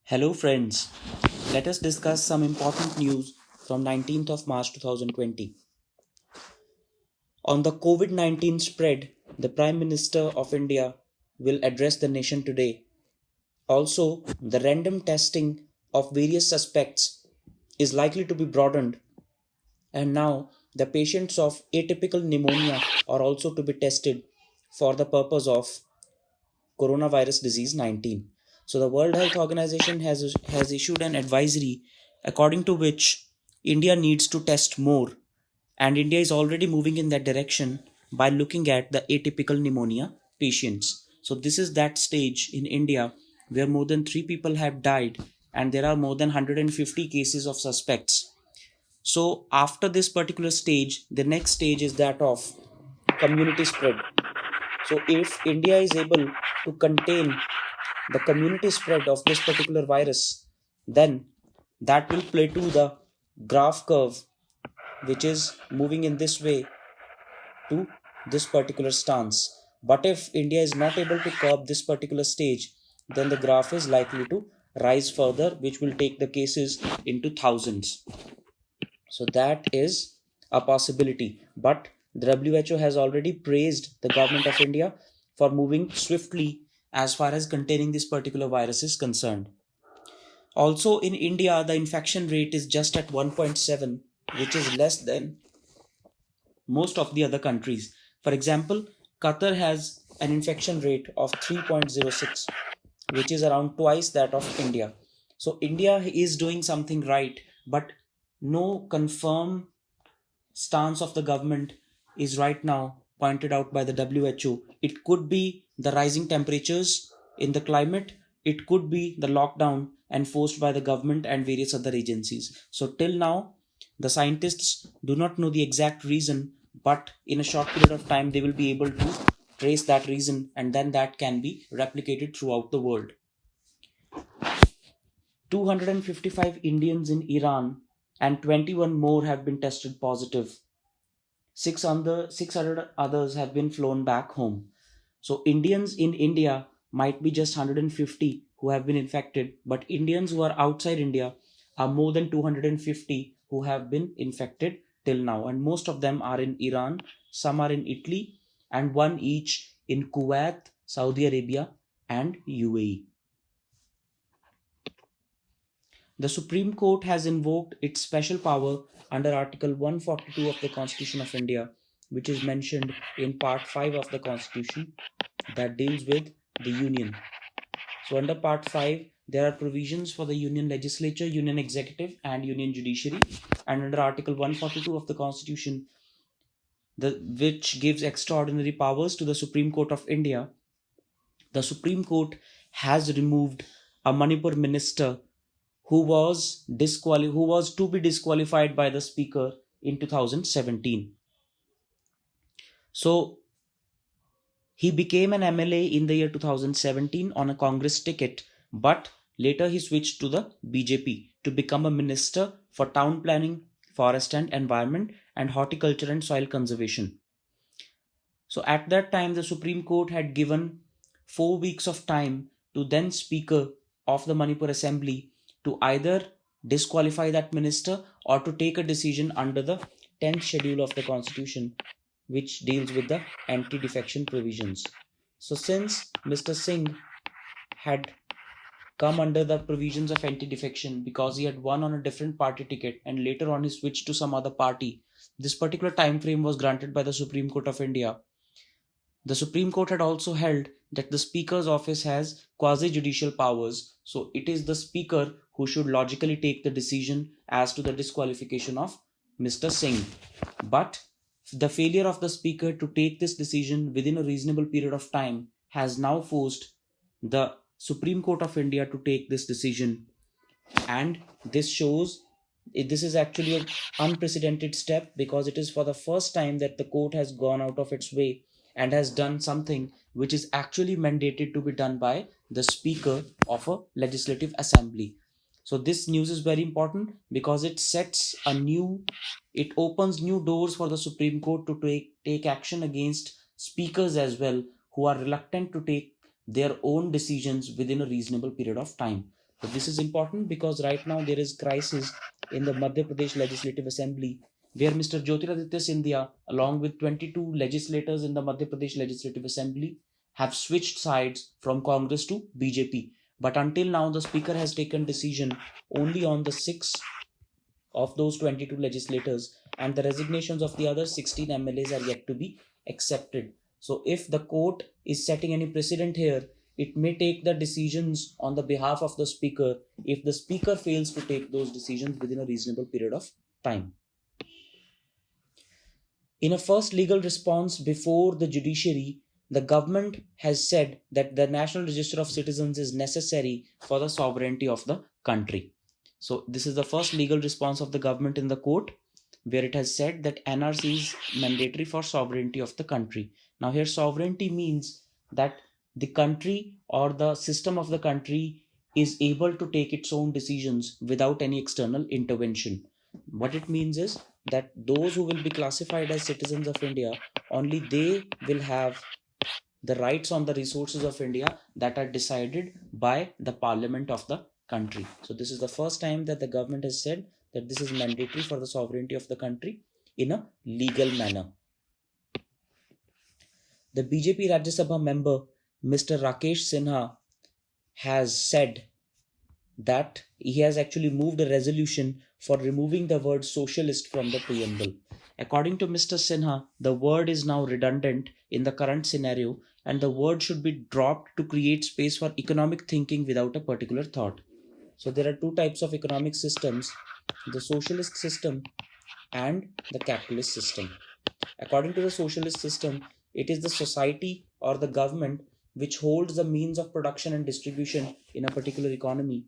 Hello friends, let us discuss some important news from 19th of March 2020. On the COVID-19 spread, the Prime Minister of India will address the nation today. Also, the random testing of various suspects is likely to be broadened, and now the patients of atypical pneumonia are also to be tested for the purpose of coronavirus disease 19. So the World Health Organization has issued an advisory according to which India needs to test more, and India is already moving in that direction by looking at the atypical pneumonia patients. So this is that stage in India where more than 3 people have died and there are more than 150 cases of suspects. So after this particular stage, the next stage is that of community spread. So if India is able to contain the community spread of this particular virus, then that will play to the graph curve, which is moving in this way to this particular stance. But if India is not able to curb this particular stage, then the graph is likely to rise further, which will take the cases into thousands. So that is a possibility. But the WHO has already praised the government of India for moving swiftly as far as containing this particular virus is concerned. Also, in India, the infection rate is just at 1.7, which is less than most of the other countries. For example, Qatar has an infection rate of 3.06, which is around twice that of India. So, India is doing something right, but no confirmed stance of the government is right now pointed out by the WHO. It could be the rising temperatures in the climate, it could be the lockdown enforced by the government and various other agencies. So, till now, the scientists do not know the exact reason, but in a short period of time, they will be able to trace that reason and then that can be replicated throughout the world. 255 Indians in Iran and 21 more have been tested positive. 600 others have been flown back home. So Indians in India might be just 150 who have been infected, but Indians who are outside India are more than 250 who have been infected till now. And most of them are in Iran, some are in Italy, and one each in Kuwait, Saudi Arabia, and UAE. The Supreme Court has invoked its special power under Article 142 of the Constitution of India, which is mentioned in Part 5 of the Constitution that deals with the Union. So, under Part 5, there are provisions for the Union Legislature, Union Executive, and Union Judiciary. And under Article 142 of the Constitution, which gives extraordinary powers to the Supreme Court of India, the Supreme Court has removed a Manipur minister who was to be disqualified by the speaker in 2017. So he became an MLA in the year 2017 on a Congress ticket, but later he switched to the BJP to become a minister for town planning, forest and environment, and horticulture and soil conservation. So at that time, the Supreme Court had given 4 weeks of time to then Speaker of the Manipur Assembly to either disqualify that minister or to take a decision under the 10th schedule of the Constitution, which deals with the anti-defection provisions. So since Mr. Singh had come under the provisions of anti-defection because he had won on a different party ticket and later on he switched to some other party, this particular time frame was granted by the Supreme Court of India. The Supreme Court had also held that the Speaker's office has quasi judicial powers, so it is the Speaker who should logically take the decision as to the disqualification of Mr. Singh. But the failure of the Speaker to take this decision within a reasonable period of time has now forced the Supreme Court of India to take this decision, and this shows this is actually an unprecedented step because it is for the first time that the court has gone out of its way and has done something which is actually mandated to be done by the Speaker of a legislative assembly. So this news is very important because it opens new doors for the Supreme Court to take action against speakers as well who are reluctant to take their own decisions within a reasonable period of time. So this is important because right now there is crisis in the Madhya Pradesh Legislative Assembly, where Mr. Jyotiraditya Scindia, along with 22 legislators in the Madhya Pradesh Legislative Assembly, have switched sides from Congress to BJP. But until now, the Speaker has taken decision only on the 6 of those 22 legislators, and the resignations of the other 16 MLAs are yet to be accepted. So, if the court is setting any precedent here, it may take the decisions on the behalf of the speaker if the speaker fails to take those decisions within a reasonable period of time. In a first legal response before the judiciary, the government has said that the National Register of Citizens is necessary for the sovereignty of the country. So, this is the first legal response of the government in the court, where it has said that NRC is mandatory for sovereignty of the country. Now, here, sovereignty means that the country or the system of the country is able to take its own decisions without any external intervention. What it means is that those who will be classified as citizens of India, only they will have the rights on the resources of India that are decided by the parliament of the country. So, this is the first time that the government has said that this is mandatory for the sovereignty of the country in a legal manner. The BJP Rajya Sabha member Mr. Rakesh Sinha has said that he has actually moved a resolution for removing the word socialist from the preamble. According to Mr. Sinha, the word is now redundant in the current scenario and the word should be dropped to create space for economic thinking without a particular thought. So there are two types of economic systems, the socialist system and the capitalist system. According to the socialist system, it is the society or the government which holds the means of production and distribution in a particular economy,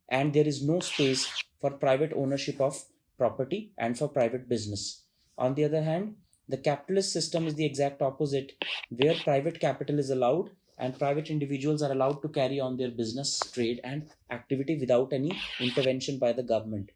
and there is no space for private ownership of property and for private business. On the other hand, the capitalist system is the exact opposite, where private capital is allowed and private individuals are allowed to carry on their business, trade, and activity without any intervention by the government.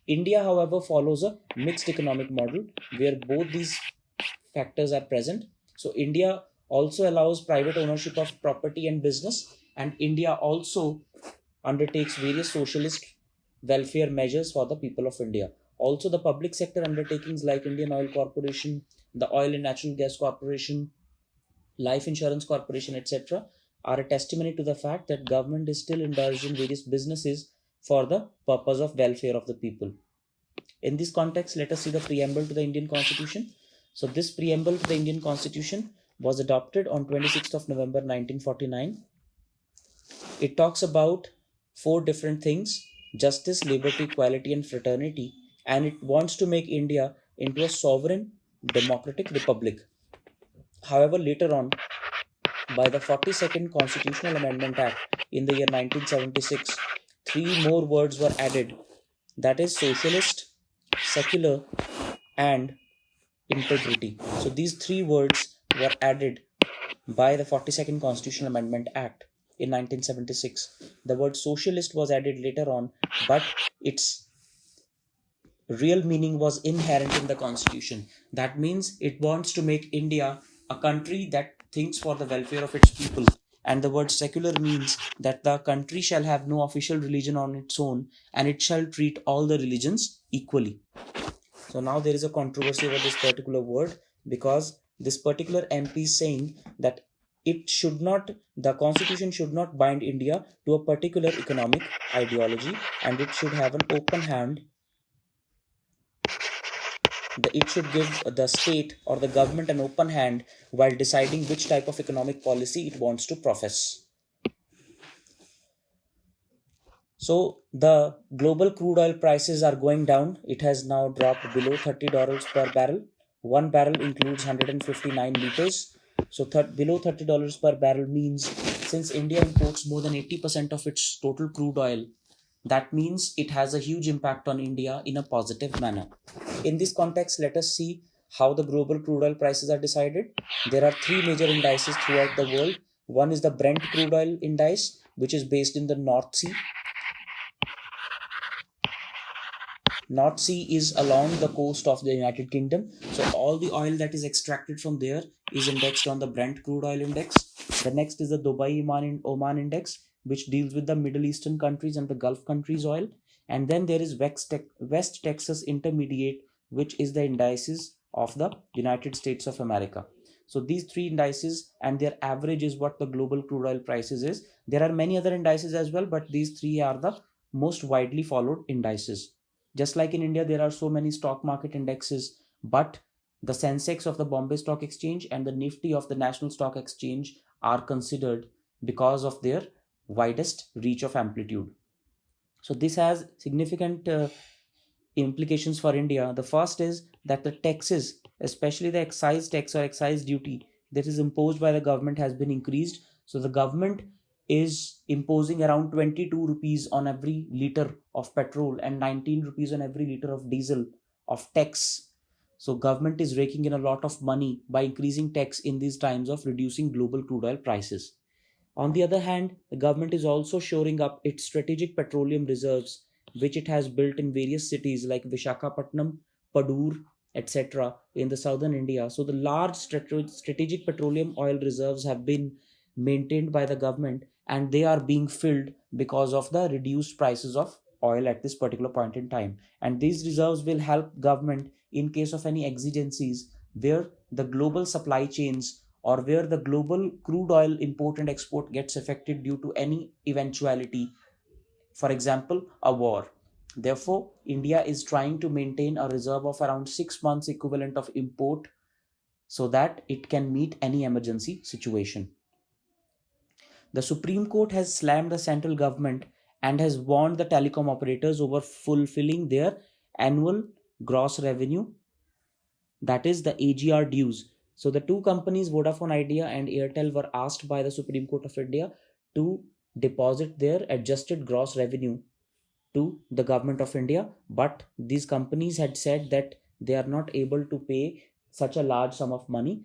India, however, follows a mixed economic model where both these factors are present. So, India also allows private ownership of property and business, and India also undertakes various socialist welfare measures for the people of India. Also, the public sector undertakings like Indian Oil Corporation, the Oil and Natural Gas Corporation, Life Insurance Corporation, etc., are a testimony to the fact that government is still indulged in various businesses for the purpose of welfare of the people. In this context, let us see the preamble to the Indian Constitution. So, this preamble to the Indian Constitution was adopted on 26th of November 1949. It talks about four different things: justice, liberty, equality, and fraternity, and it wants to make India into a sovereign democratic republic. However, later on, by the 42nd Constitutional Amendment Act in the year 1976, three more words were added, that is socialist, secular, and integrity. So these three words were added by the 42nd Constitutional Amendment Act in 1976. The word socialist was added later on, but its real meaning was inherent in the Constitution. That means it wants to make India a country that thinks for the welfare of its people. And the word secular means that the country shall have no official religion on its own and it shall treat all the religions equally. So now there is a controversy over this particular word because this particular MP is saying that the constitution should not bind India to a particular economic ideology and it should have an open hand. It should give the state or the government an open hand while deciding which type of economic policy it wants to profess. So the global crude oil prices are going down. It has now dropped below $30 per barrel. One barrel includes 159 liters. So below $30 per barrel means since India imports more than 80% of its total crude oil, that means it has a huge impact on India in a positive manner. In this context, let us see how the global crude oil prices are decided. There are three major indices throughout the world. One is the Brent crude oil index, which is based in the North Sea. North Sea is along the coast of the United Kingdom. So all the oil that is extracted from there is indexed on the Brent crude oil index. The next is the Dubai Oman index, which deals with the Middle Eastern countries and the Gulf countries oil. And then there is West Texas Intermediate, which is the indices of the United States of America. So these three indices and their average is what the global crude oil prices is. There are many other indices as well, but these three are the most widely followed indices. Just like in India, there are so many stock market indexes, but the Sensex of the Bombay Stock Exchange and the Nifty of the National Stock Exchange are considered because of their widest reach of amplitude. So this has significant implications for India. The first is that the taxes, especially the excise tax or excise duty that is imposed by the government, has been increased. So the government is imposing around 22 rupees on every liter of petrol and 19 rupees on every liter of diesel of tax. So government is raking in a lot of money by increasing tax in these times of reducing global crude oil prices. On the other hand, the government is also shoring up its strategic petroleum reserves, which it has built in various cities like Vishakhapatnam, Padur, etc. in the southern India. So the large strategic petroleum oil reserves have been maintained by the government, and they are being filled because of the reduced prices of oil at this particular point in time. And these reserves will help government in case of any exigencies where the global supply chains or where the global crude oil import and export gets affected due to any eventuality, for example, a war. Therefore, India is trying to maintain a reserve of around 6 months equivalent of import so that it can meet any emergency situation. The Supreme Court has slammed the central government and has warned the telecom operators over fulfilling their annual gross revenue, that is the AGR dues. So the two companies, Vodafone Idea and Airtel, were asked by the Supreme Court of India to deposit their adjusted gross revenue to the government of India, but these companies had said that they are not able to pay such a large sum of money.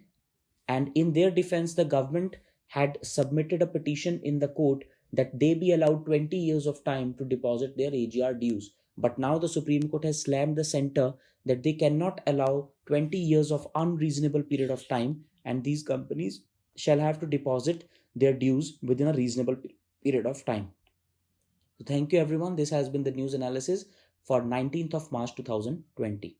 And in their defense, the government had submitted a petition in the court that they be allowed 20 years of time to deposit their AGR dues. But now the Supreme Court has slammed the center that they cannot allow 20 years of unreasonable period of time, and these companies shall have to deposit their dues within a reasonable period of time. So thank you everyone. This has been the news analysis for 19th of March 2020.